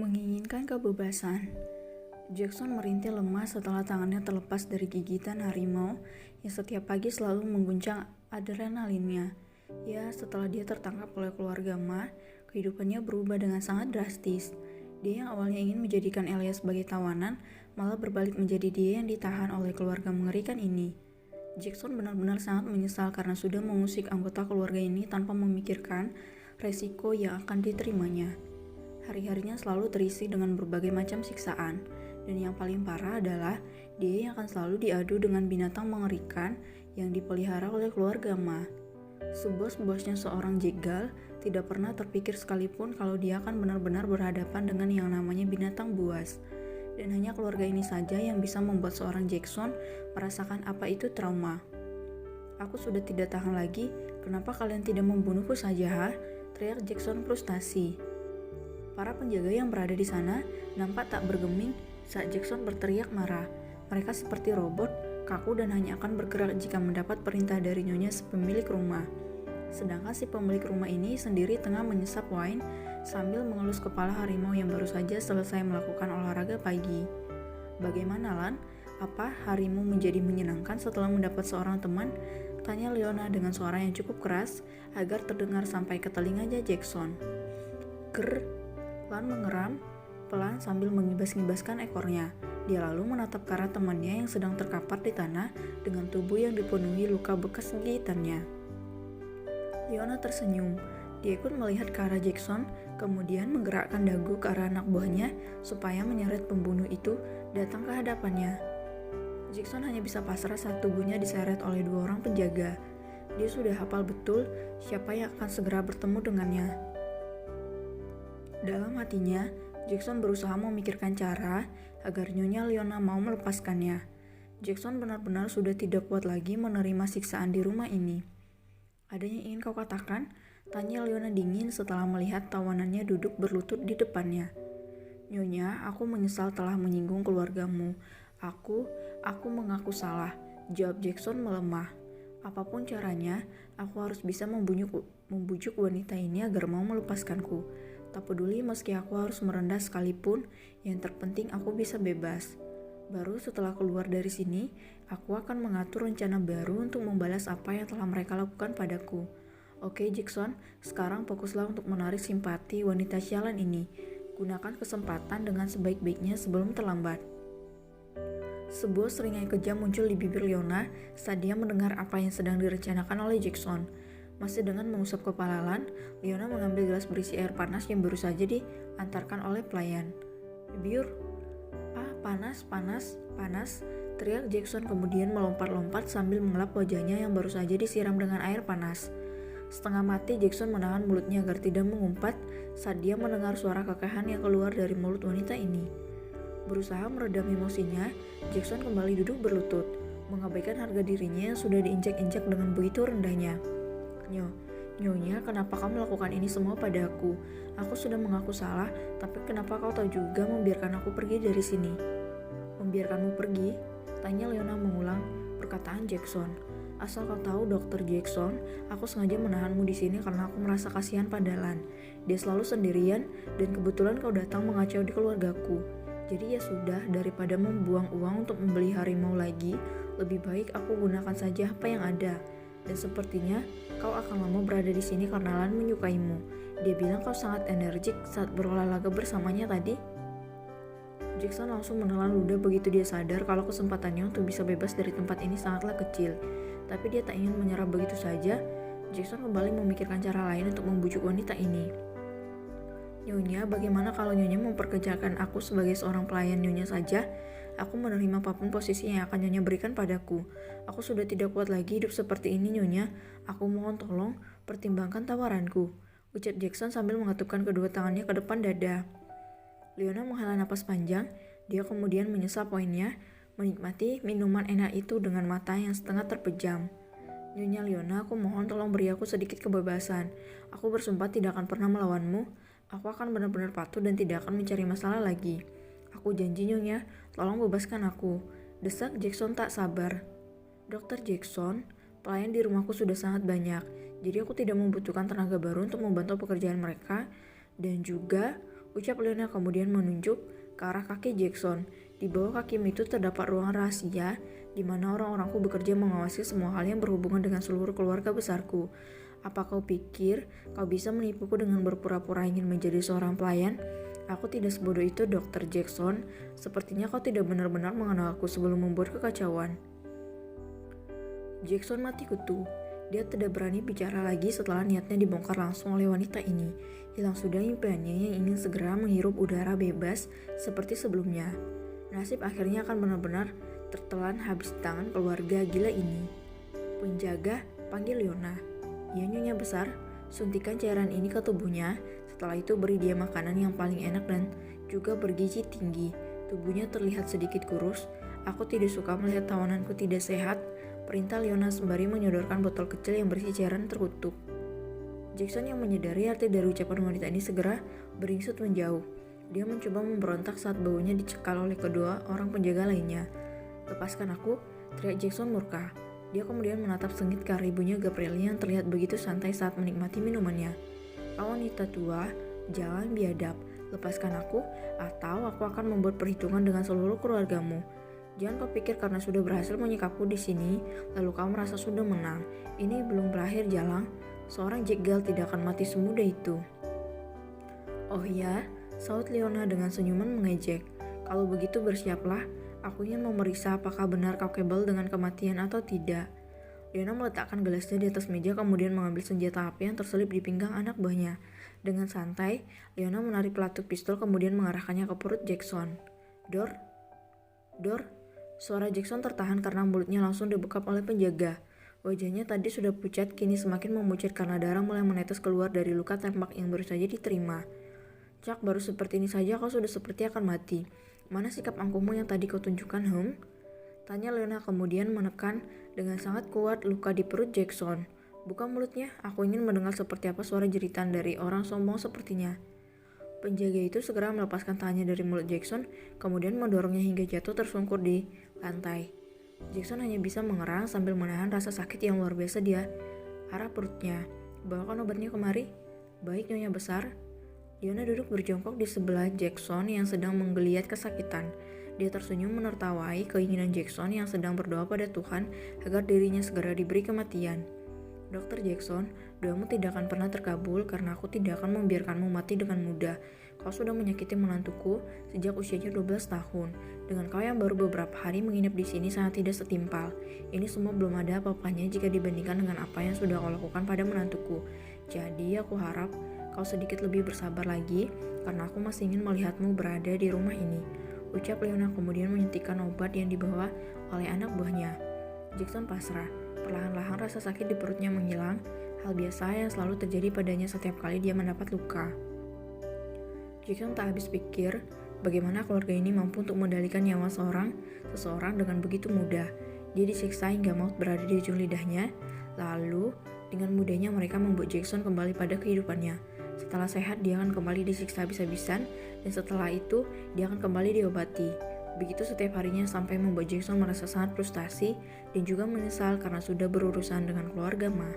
Menginginkan kebebasan, Jackson merintih lemah setelah tangannya terlepas dari gigitan harimau yang setiap pagi selalu mengguncang adrenalinnya. Ya, setelah dia tertangkap oleh keluarga Ma, kehidupannya berubah dengan sangat drastis. Dia yang awalnya ingin menjadikan Elias sebagai tawanan, malah berbalik menjadi dia yang ditahan oleh keluarga mengerikan ini. Jackson benar-benar sangat menyesal karena sudah mengusik anggota keluarga ini tanpa memikirkan resiko yang akan diterimanya. Hari-harinya selalu terisi dengan berbagai macam siksaan, dan yang paling parah adalah dia yang akan selalu diadu dengan binatang mengerikan yang dipelihara oleh keluarga Ma. Sebos-bosnya seorang jegal tidak pernah terpikir sekalipun kalau dia akan benar-benar berhadapan dengan yang namanya binatang buas. Dan hanya keluarga ini saja yang bisa membuat seorang Jackson merasakan apa itu trauma. "Aku sudah tidak tahan lagi, kenapa kalian tidak membunuhku saja, ha?" teriak Jackson frustasi. Para penjaga yang berada di sana nampak tak bergeming saat Jackson berteriak marah. Mereka seperti robot, kaku dan hanya akan bergerak jika mendapat perintah dari nyonya si pemilik rumah. Sedangkan si pemilik rumah ini sendiri tengah menyesap wine sambil mengelus kepala harimau yang baru saja selesai melakukan olahraga pagi. "Bagaimana, Lan? Apa harimu menjadi menyenangkan setelah mendapat seorang teman?" tanya Leona dengan suara yang cukup keras agar terdengar sampai ke telinganya Jackson. "Ger." Lan mengeram pelan sambil mengibas-ngibaskan ekornya. Dia lalu menatap ke arah temannya yang sedang terkapar di tanah dengan tubuh yang dipenuhi luka bekas gigitannya. Leona tersenyum. Dia ikut melihat ke arah Jackson, kemudian menggerakkan dagu ke arah anak buahnya supaya menyeret pembunuh itu datang ke hadapannya. Jackson hanya bisa pasrah saat tubuhnya diseret oleh dua orang penjaga. Dia sudah hafal betul siapa yang akan segera bertemu dengannya. Dalam hatinya, Jackson berusaha memikirkan cara agar Nyonya Leona mau melepaskannya. Jackson benar-benar sudah tidak kuat lagi menerima siksaan di rumah ini. "Ada yang ingin kau katakan?" tanya Leona dingin setelah melihat tawanannya duduk berlutut di depannya. "Nyonya, aku menyesal telah menyinggung keluargamu. Aku mengaku salah," jawab Jackson melemah. "Apapun caranya, aku harus bisa membujuk wanita ini agar mau melepaskanku. Tak peduli meski aku harus merendah sekalipun, yang terpenting aku bisa bebas. Baru setelah keluar dari sini, aku akan mengatur rencana baru untuk membalas apa yang telah mereka lakukan padaku. Oke Jackson, sekarang fokuslah untuk menarik simpati wanita sialan ini. Gunakan kesempatan dengan sebaik-baiknya sebelum terlambat." Sebuah seringai kejam muncul di bibir Leona saat dia mendengar apa yang sedang direncanakan oleh Jackson. Masih dengan mengusap kepala Lan, Leona mengambil gelas berisi air panas yang baru saja diantarkan oleh pelayan. "Biur." "Ah, panas, panas, panas," teriak Jackson kemudian melompat-lompat sambil mengelap wajahnya yang baru saja disiram dengan air panas. Setengah mati Jackson menahan mulutnya agar tidak mengumpat saat dia mendengar suara kekahan yang keluar dari mulut wanita ini. Berusaha meredam emosinya, Jackson kembali duduk berlutut, mengabaikan harga dirinya yang sudah diinjak-injak dengan begitu rendahnya. Nyonya, kenapa kamu melakukan ini semua pada aku? Aku sudah mengaku salah, tapi kenapa kau tahu juga membiarkan aku pergi dari sini?" "Membiarkanmu pergi?" tanya Leona mengulang perkataan Jackson. "Asal kau tahu, Dr. Jackson, aku sengaja menahanmu di sini karena aku merasa kasihan pada Lan. Dia selalu sendirian dan kebetulan kau datang mengacau di keluargaku. Jadi ya sudah, daripada membuang uang untuk membeli harimau lagi, lebih baik aku gunakan saja apa yang ada. Dan sepertinya kau akan lama berada di sini karena Lan menyukaimu. Dia bilang kau sangat energik saat berolahraga bersamanya tadi." Jackson langsung menelan ludah begitu dia sadar kalau kesempatannya untuk bisa bebas dari tempat ini sangatlah kecil. Tapi dia tak ingin menyerah begitu saja. Jackson kembali memikirkan cara lain untuk membujuk wanita ini. "Nyonya, bagaimana kalau Nyonya memperkerjakan aku sebagai seorang pelayan Nyonya saja? Aku menerima apapun posisi yang akan Nyonya berikan padaku. Aku sudah tidak kuat lagi hidup seperti ini, Nyonya. Aku mohon tolong, pertimbangkan tawaranku," ucap Jackson sambil mengatupkan kedua tangannya ke depan dada. Leona menghela napas panjang. Dia kemudian menyesap poinnya, menikmati minuman enak itu dengan mata yang setengah terpejam. "Nyonya Leona, aku mohon tolong beri aku sedikit kebebasan. Aku bersumpah tidak akan pernah melawanmu. Aku akan benar-benar patuh dan tidak akan mencari masalah lagi. Aku janji Nyonya, tolong bebaskan aku," desak Jackson tak sabar. "Dr. Jackson, pelayan di rumahku sudah sangat banyak, jadi aku tidak membutuhkan tenaga baru untuk membantu pekerjaan mereka. Dan juga, Ucap Leona kemudian menunjuk ke arah kaki Jackson. Di bawah kakimu itu terdapat ruang rahasia di mana orang-orangku bekerja mengawasi semua hal yang berhubungan dengan seluruh keluarga besarku. Apa kau pikir kau bisa menipuku dengan berpura-pura ingin menjadi seorang pelayan? Aku tidak sebodoh itu, Dr. Jackson. Sepertinya kau tidak benar-benar mengenalku sebelum membuat kekacauan. Jackson mati kutu. Dia tidak berani bicara lagi setelah niatnya dibongkar langsung oleh wanita ini. Hilang sudah impiannya yang ingin segera menghirup udara bebas seperti sebelumnya. Nasib akhirnya akan benar-benar tertelan habis di tangan keluarga gila ini. Penjaga, panggil Leona. Ia nyonya besar, suntikan cairan ini ke tubuhnya. Setelah itu beri dia makanan yang paling enak dan juga bergizi tinggi. Tubuhnya terlihat sedikit kurus. Aku tidak suka melihat tawananku tidak sehat. Perintah Leona sembari menyodorkan botol kecil yang berisi cairan tertutup. Jackson yang menyadari arti dari ucapan wanita ini segera beringsut menjauh. Dia mencoba memberontak saat baunya dicekal oleh kedua orang penjaga lainnya. Lepaskan aku, teriak Jackson murka. Dia kemudian menatap sengit ke arah ibunya Gabrielle yang terlihat begitu santai saat menikmati minumannya. Kau wanita tua, jangan biadab. Lepaskan aku, atau aku akan membuat perhitungan dengan seluruh keluargamu. Jangan kau pikir karena sudah berhasil menyikapku di sini, lalu kau merasa sudah menang. Ini belum berakhir, Jalang. Seorang jegal tidak akan mati semudah itu. Oh ya, saut Leona dengan senyuman mengejek. Kalau begitu bersiaplah. Aku ingin memeriksa apakah benar kau kebal dengan kematian atau tidak. Leona meletakkan gelasnya di atas meja kemudian mengambil senjata api yang terselip di pinggang anak buahnya. Dengan santai, Leona menarik pelatuk pistol kemudian mengarahkannya ke perut Jackson. Dor. Suara Jackson tertahan karena mulutnya langsung dibekap oleh penjaga. Wajahnya tadi sudah pucat, kini semakin memucat karena darah mulai menetes keluar dari luka tembak yang baru saja diterima. Cak, baru seperti ini saja kau sudah seperti akan mati. Mana sikap angkuhmu yang tadi kau tunjukkan, Tanya Leona kemudian menekan dengan sangat kuat luka di perut Jackson. Buka mulutnya, aku ingin mendengar seperti apa suara jeritan dari orang sombong sepertinya. Penjaga itu segera melepaskan tangannya dari mulut Jackson, kemudian mendorongnya hingga jatuh tersungkur di lantai. Jackson hanya bisa mengerang sambil menahan rasa sakit yang luar biasa di arah perutnya. Bawakan obatnya kemari. Baik, Nyonya Besar. Leona duduk berjongkok di sebelah Jackson yang sedang menggeliat kesakitan. Dia tersenyum menertawai keinginan Jackson yang sedang berdoa pada Tuhan agar dirinya segera diberi kematian. Dr. Jackson, doamu tidak akan pernah terkabul karena aku tidak akan membiarkanmu mati dengan mudah. Kau sudah menyakiti menantuku sejak usianya 12 tahun. Dengan kau yang baru beberapa hari menginap di sini sangat tidak setimpal. Ini semua belum ada apa-apanya jika dibandingkan dengan apa yang sudah kau lakukan pada menantuku. Jadi aku harap kau sedikit lebih bersabar lagi karena aku masih ingin melihatmu berada di rumah ini. Ucap Leona kemudian menyuntikkan obat yang dibawa oleh anak buahnya. Jackson pasrah. Perlahan-lahan rasa sakit di perutnya menghilang, hal biasa yang selalu terjadi padanya setiap kali dia mendapat luka. Jackson tak habis pikir bagaimana keluarga ini mampu untuk mengendalikan nyawa seseorang dengan begitu mudah. Dia disiksa hingga maut berada di ujung lidahnya, lalu dengan mudahnya mereka membuat Jackson kembali pada kehidupannya. Setelah sehat, dia akan kembali disiksa habis-habisan, dan setelah itu, dia akan kembali diobati. Begitu setiap harinya sampai membuat Jackson merasa sangat frustasi dan juga menyesal karena sudah berurusan dengan keluarga Ma.